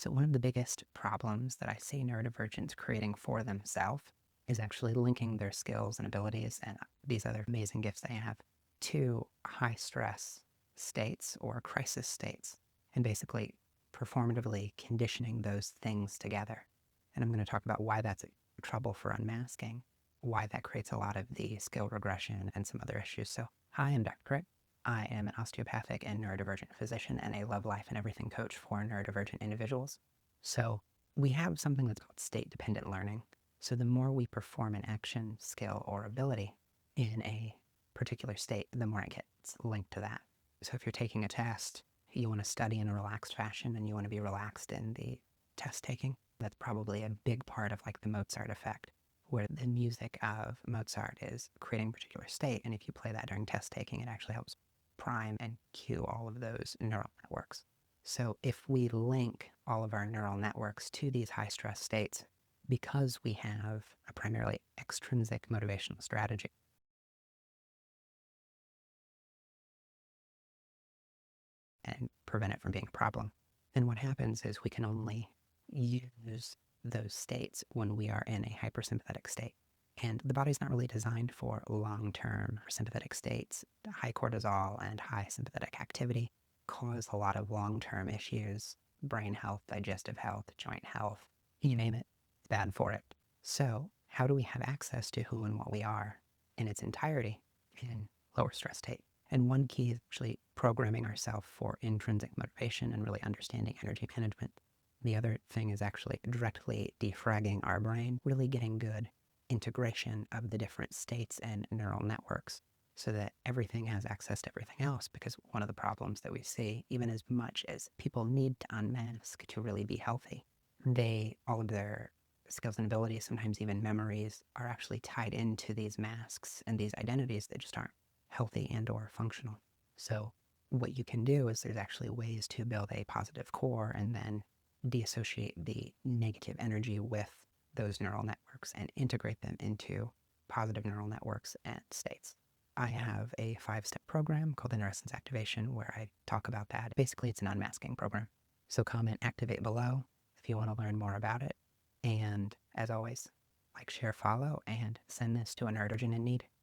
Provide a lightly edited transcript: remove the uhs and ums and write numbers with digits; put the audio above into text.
So one of the biggest problems that I see neurodivergents creating for themselves is actually linking their skills and abilities and these other amazing gifts they have to high stress states or crisis states, and basically performatively conditioning those things together. And I'm going to talk about why that's trouble for unmasking, why that creates a lot of the skill regression and some other issues. So hi, I'm Dr. Crick. I am an osteopathic and neurodivergent physician and a love, life, and everything coach for neurodivergent individuals. So we have something that's called state-dependent learning. So the more we perform an action, skill, or ability in a particular state, the more it gets linked to that. So if you're taking a test, you want to study in a relaxed fashion and you want to be relaxed in the test taking, that's probably a big part of like the Mozart effect, where the music of Mozart is creating a particular state, and if you play that during test taking, it actually helps prime and cue all of those neural networks. So if we link all of our neural networks to these high stress states, because we have a primarily extrinsic motivational strategy, and prevent it from being a problem, then what happens is we can only use those states when we are in a hypersympathetic state. And the body's not really designed for long-term sympathetic states. High cortisol and high sympathetic activity cause a lot of long-term issues: brain health, digestive health, joint health, you name it, it's bad for it. So how do we have access to who and what we are in its entirety in lower stress state? And one key is actually programming ourselves for intrinsic motivation and really understanding energy management. The other thing is actually directly defragging our brain, really getting good integration of the different states and neural networks so that everything has access to everything else. Because one of the problems that we see, even as much as people need to unmask to really be healthy, all of their skills and abilities, sometimes even memories, are actually tied into these masks and these identities that just aren't healthy and or functional. So what you can do is there's actually ways to build a positive core and then deassociate the negative energy with those neural networks and integrate them into positive neural networks and states. I have a 5-step program called Innocence Activation where I talk about that. Basically, it's an unmasking program. So comment activate below if you want to learn more about it. And as always, like, share, follow, and send this to a neurodivergent in need.